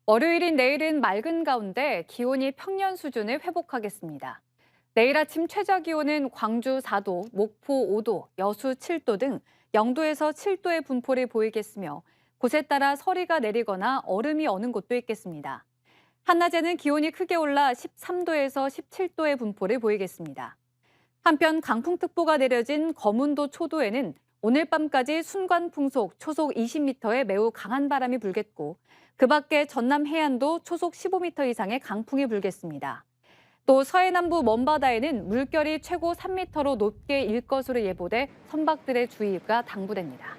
월요일인 내일은 맑은 가운데 기온이 평년 수준을 회복하겠습니다. 내일 아침 최저 기온은 광주 4도, 목포 5도, 여수 7도 등 0도에서 7도의 분포를 보이겠으며 곳에 따라 서리가 내리거나 얼음이 어는 곳도 있겠습니다. 한낮에는 기온이 크게 올라 13도에서 17도의 분포를 보이겠습니다. 한편 강풍특보가 내려진 거문도 초도에는 오늘 밤까지 순간 풍속 초속 20m의 매우 강한 바람이 불겠고 그 밖에 전남 해안도 초속 15m 이상의 강풍이 불겠습니다. 또 서해남부 먼바다에는 물결이 최고 3m로 높게 일 것으로 예보돼 선박들의 주의가 당부됩니다.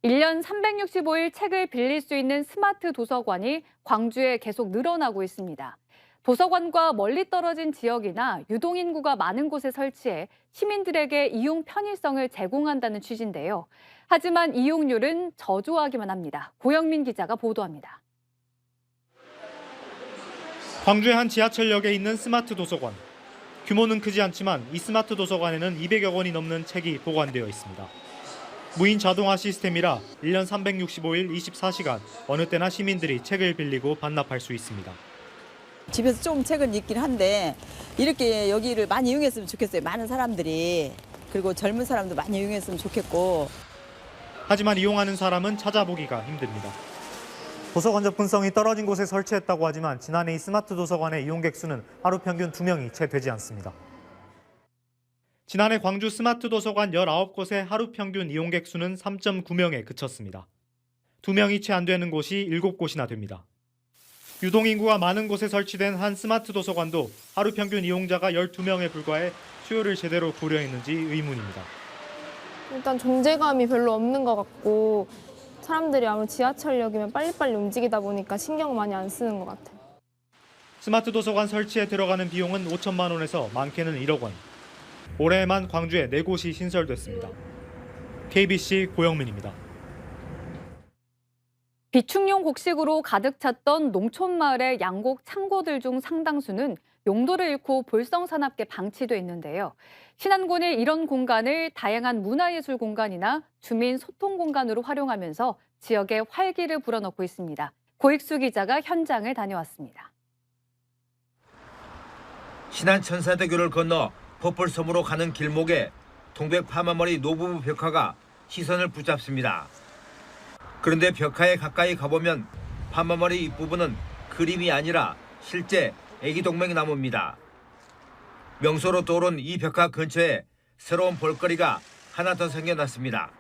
1년 365일 책을 빌릴 수 있는 스마트 도서관이 광주에 계속 늘어나고 있습니다. 도서관과 멀리 떨어진 지역이나 유동인구가 많은 곳에 설치해 시민들에게 이용 편의성을 제공한다는 취지인데요. 하지만 이용률은 저조하기만 합니다. 고영민 기자가 보도합니다. 광주의 한 지하철역에 있는 스마트 도서관. 규모는 크지 않지만 이 스마트 도서관에는 200여 권이 넘는 책이 보관되어 있습니다. 무인 자동화 시스템이라 1년 365일 24시간 어느 때나 시민들이 책을 빌리고 반납할 수 있습니다. 집에서 좀 책은 읽긴 한데 이렇게 여기를 많이 이용했으면 좋겠어요. 많은 사람들이. 그리고 젊은 사람도 많이 이용했으면 좋겠고. 하지만 이용하는 사람은 찾아보기가 힘듭니다. 도서관 접근성이 떨어진 곳에 설치했다고 하지만 지난해 이 스마트 도서관의 이용객 수는 하루 평균 2명이 채 되지 않습니다. 지난해 광주 스마트 도서관 19곳의 하루 평균 이용객 수는 3.9명에 그쳤습니다. 2명이 채 안 되는 곳이 7곳이나 됩니다. 유동인구가 많은 곳에 설치된 한 스마트 도서관도 하루 평균 이용자가 12명에 불과해 수요를 제대로 고려했는지 의문입니다. 일단 존재감이 별로 없는 것 같고 사람들이 아무 지하철역이면 빨리빨리 움직이다 보니까 신경 많이 안 쓰는 것 같아요. 스마트 도서관 설치에 들어가는 비용은 5천만 원에서 많게는 1억 원. 올해에만 광주에 4곳이 신설됐습니다. KBC 고영민입니다. 비축용 곡식으로 가득 찼던 농촌마을의 양곡 창고들 중 상당수는 용도를 잃고 볼성산업계 방치돼 있는데요. 신안군이 이런 공간을 다양한 문화예술 공간이나 주민 소통 공간으로 활용하면서 지역에 활기를 불어넣고 있습니다. 고익수 기자가 현장을 다녀왔습니다. 신안 천사대교를 건너 퍼플섬으로 가는 길목에 동백 파마머리 노부부 벽화가 시선을 붙잡습니다. 그런데 벽화에 가까이 가보면 파마머리 윗부분은 그림이 아니라 실제 애기동맥 나무입니다. 명소로 떠오른 이 벽화 근처에 새로운 볼거리가 하나 더 생겨났습니다.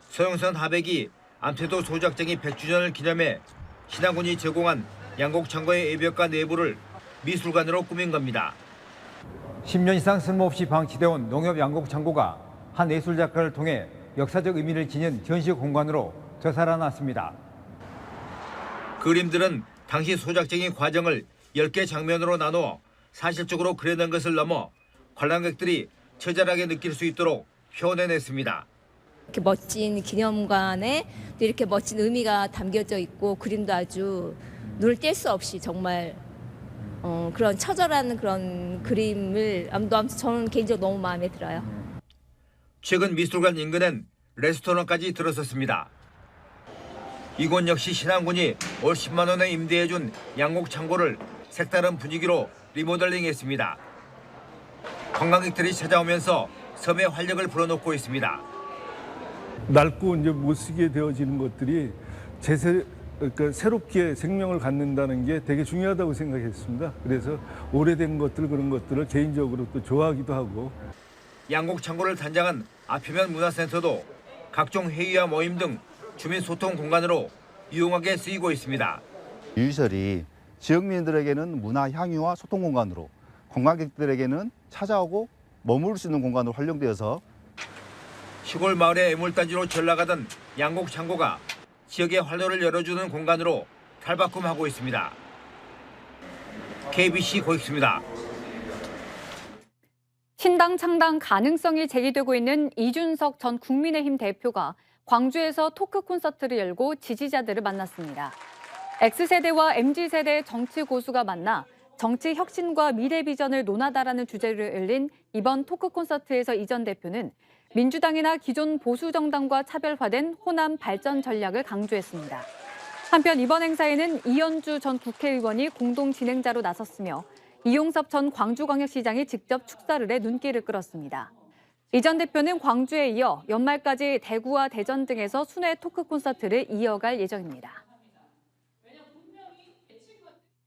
소영선 하백이 암태도 소작쟁이 100주년을 기념해 신안군이 제공한 양곡창고의 애벽가 내부를 미술관으로 꾸민 겁니다. 10년 이상 쓸모없이 방치되어온 농협 양곡창고가 한 예술작가를 통해 역사적 의미를 지닌 전시 공간으로 되살아났습니다. 그림들은 당시 소작쟁이 과정을 10개 장면으로 나누어 사실적으로 그려낸 것을 넘어 관람객들이 처절하게 느낄 수 있도록 표현해냈습니다. 이렇게 멋진 기념관에 이렇게 멋진 의미가 담겨져 있고 그림도 아주 눈을 뗄 수 없이 정말 그런 처절한 그런 그림을 아무튼 저는 개인적으로 너무 마음에 들어요. 최근 미술관 인근엔 레스토랑까지 들어섰습니다. 이곳 역시 신안군이 올 10만 원에 임대해준 양곡 창고를 색다른 분위기로 리모델링했습니다. 관광객들이 찾아오면서 섬에 활력을 불어넣고 있습니다. 낡고 이제 못 쓰게 되어지는 것들이 그러니까 새롭게 생명을 갖는다는 게 되게 중요하다고 생각했습니다. 그래서 오래된 것들 그런 것들을 개인적으로 또 좋아하기도 하고. 양곡 창고를 단장한 아표면 문화센터도 각종 회의와 모임 등 주민 소통 공간으로 유용하게 쓰이고 있습니다. 유유설이 지역민들에게는 문화 향유와 소통 공간으로, 관광객들에게는 찾아오고 머무를 수 있는 공간으로 활용되어서 시골 마을의 애물단지로 전락하던 양곡 창고가 지역의 활로를 열어주는 공간으로 탈바꿈하고 있습니다. KBC 고익수입니다. 신당 창당 가능성이 제기되고 있는 이준석 전 국민의힘 대표가 광주에서 토크 콘서트를 열고 지지자들을 만났습니다. X세대와 MZ세대 정치 고수가 만나 정치 혁신과 미래 비전을 논하다라는 주제를 열린 이번 토크 콘서트에서 이 전 대표는 민주당이나 기존 보수 정당과 차별화된 호남 발전 전략을 강조했습니다. 한편 이번 행사에는 이현주 전 국회의원이 공동 진행자로 나섰으며 이용섭 전 광주광역시장이 직접 축사를 해 눈길을 끌었습니다. 이 전 대표는 광주에 이어 연말까지 대구와 대전 등에서 순회 토크 콘서트를 이어갈 예정입니다.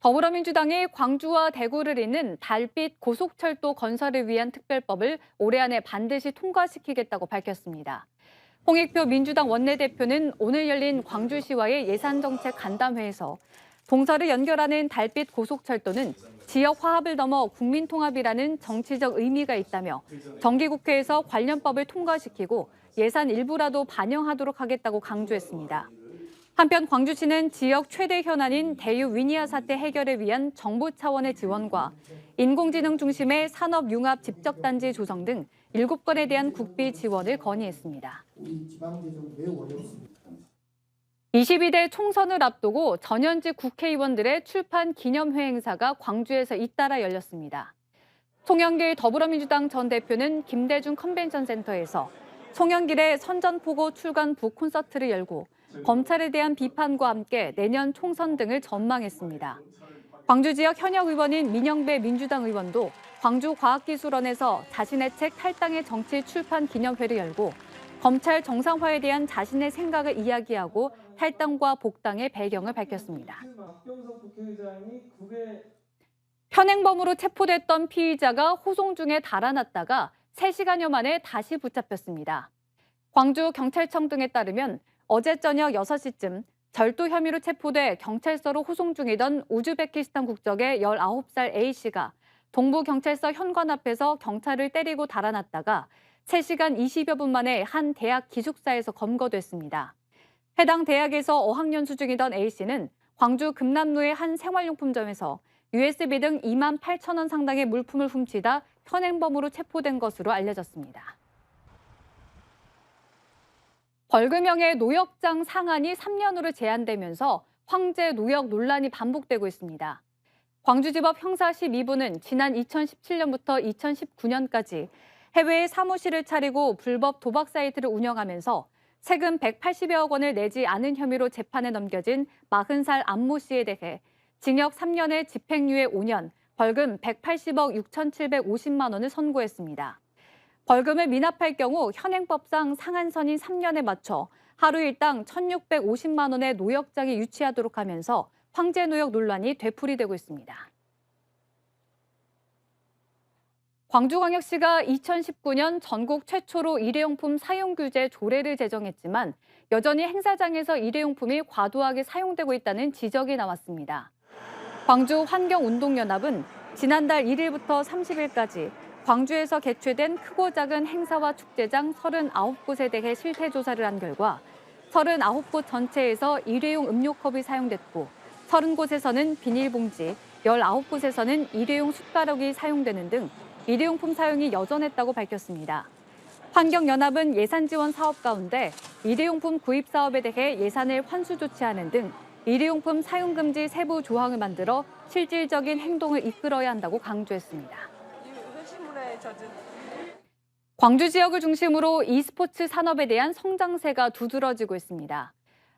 더불어민주당이 광주와 대구를 잇는 달빛 고속철도 건설을 위한 특별법을 올해 안에 반드시 통과시키겠다고 밝혔습니다. 홍익표 민주당 원내대표는 오늘 열린 광주시와의 예산정책 간담회에서 동서를 연결하는 달빛 고속철도는 지역 화합을 넘어 국민통합이라는 정치적 의미가 있다며 정기국회에서 관련법을 통과시키고 예산 일부라도 반영하도록 하겠다고 강조했습니다. 한편 광주시는 지역 최대 현안인 대유 위니아 사태 해결을 위한 정부 차원의 지원과 인공지능 중심의 산업융합 집적단지 조성 등 7건에 대한 국비 지원을 건의했습니다. 22대 총선을 앞두고 전현직 국회의원들의 출판 기념회 행사가 광주에서 잇따라 열렸습니다. 송영길 더불어민주당 전 대표는 김대중 컨벤션 센터에서 송영길의 선전포고 출간 북 콘서트를 열고 검찰에 대한 비판과 함께 내년 총선 등을 전망했습니다. 광주 지역 현역 의원인 민영배 민주당 의원도 광주과학기술원에서 자신의 책 탈당의 정치 출판 기념회를 열고 검찰 정상화에 대한 자신의 생각을 이야기하고 탈당과 복당의 배경을 밝혔습니다. 현행범으로 체포됐던 피의자가 호송 중에 달아났다가 3시간여 만에 다시 붙잡혔습니다. 광주경찰청 등에 따르면 어제 저녁 6시쯤 절도 혐의로 체포돼 경찰서로 호송 중이던 우즈베키스탄 국적의 19살 A씨가 동부경찰서 현관 앞에서 경찰을 때리고 달아났다가 3시간 20여 분 만에 한 대학 기숙사에서 검거됐습니다. 해당 대학에서 어학연수 중이던 A씨는 광주 금남로의 한 생활용품점에서 USB 등 2만 8천 원 상당의 물품을 훔치다 현행범으로 체포된 것으로 알려졌습니다. 벌금형의 노역장 상한이 3년으로 제한되면서 황제 노역 논란이 반복되고 있습니다. 광주지법 형사 12부는 지난 2017년부터 2019년까지 해외에 사무실을 차리고 불법 도박 사이트를 운영하면서 세금 180여억 원을 내지 않은 혐의로 재판에 넘겨진 40살 안모 씨에 대해 징역 3년에 집행유예 5년, 벌금 180억 6,750만 원을 선고했습니다. 벌금을 미납할 경우 현행법상 상한선인 3년에 맞춰 하루 일당 1,650만 원의 노역장이 유치하도록 하면서 황제 노역 논란이 되풀이되고 있습니다. 광주광역시가 2019년 전국 최초로 일회용품 사용규제 조례를 제정했지만 여전히 행사장에서 일회용품이 과도하게 사용되고 있다는 지적이 나왔습니다. 광주환경운동연합은 지난달 1일부터 30일까지 광주에서 개최된 크고 작은 행사와 축제장 39곳에 대해 실태조사를 한 결과 39곳 전체에서 일회용 음료컵이 사용됐고 30곳에서는 비닐봉지, 19곳에서는 일회용 숟가락이 사용되는 등 일회용품 사용이 여전했다고 밝혔습니다. 환경연합은 예산지원 사업 가운데 일회용품 구입 사업에 대해 예산을 환수 조치하는 등 일회용품 사용 금지 세부 조항을 만들어 실질적인 행동을 이끌어야 한다고 강조했습니다. 광주 지역을 중심으로 e스포츠 산업에 대한 성장세가 두드러지고 있습니다.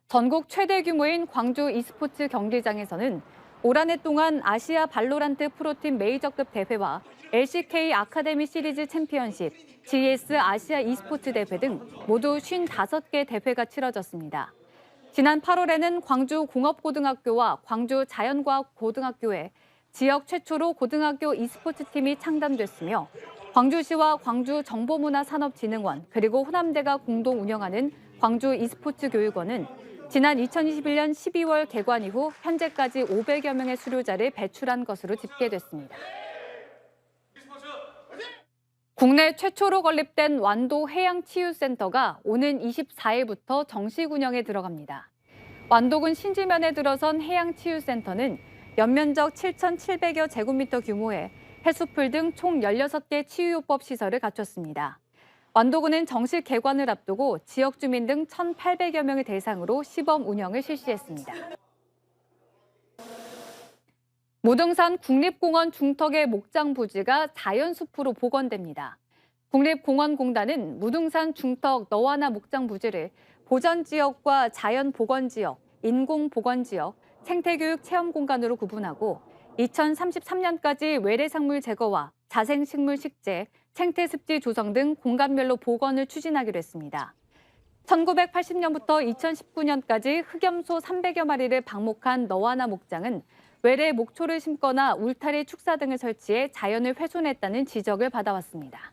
전국 최대 규모인 광주 e스포츠 경기장에서는 올 한 해 동안 아시아 발로란트 프로팀 메이저급 대회와 LCK 아카데미 시리즈 챔피언십, GS 아시아 e스포츠 대회 등 모두 55개 대회가 치러졌습니다. 지난 8월에는 광주 공업고등학교와 광주 자연과학고등학교에 지역 최초로 고등학교 e스포츠 팀이 창단됐으며 광주시와 광주정보문화산업진흥원 그리고 호남대가 공동 운영하는 광주 e스포츠 교육원은 지난 2021년 12월 개관 이후 현재까지 500여 명의 수료자를 배출한 것으로 집계됐습니다. 국내 최초로 건립된 완도 해양치유센터가 오는 24일부터 정식 운영에 들어갑니다. 완도군 신지면에 들어선 해양치유센터는 연면적 7,700여 제곱미터 규모의 해수풀 등 총 16개 치유요법 시설을 갖췄습니다. 완도군은 정식 개관을 앞두고 지역 주민 등 1,800여 명을 대상으로 시범 운영을 실시했습니다. 모등산 국립공원 중턱의 목장 부지가 자연숲으로 복원됩니다. 국립공원공단은 무등산 중턱 너와나 목장 부지를 보전지역과 자연보건지역, 인공보건지역, 생태교육 체험공간으로 구분하고 2033년까지 외래상물 제거와 자생식물 식재, 생태습지 조성 등 공간별로 복원을 추진하기로 했습니다. 1980년부터 2019년까지 흑염소 300여 마리를 방목한 너와나 목장은 외래 목초를 심거나 울타리 축사 등을 설치해 자연을 훼손했다는 지적을 받아왔습니다.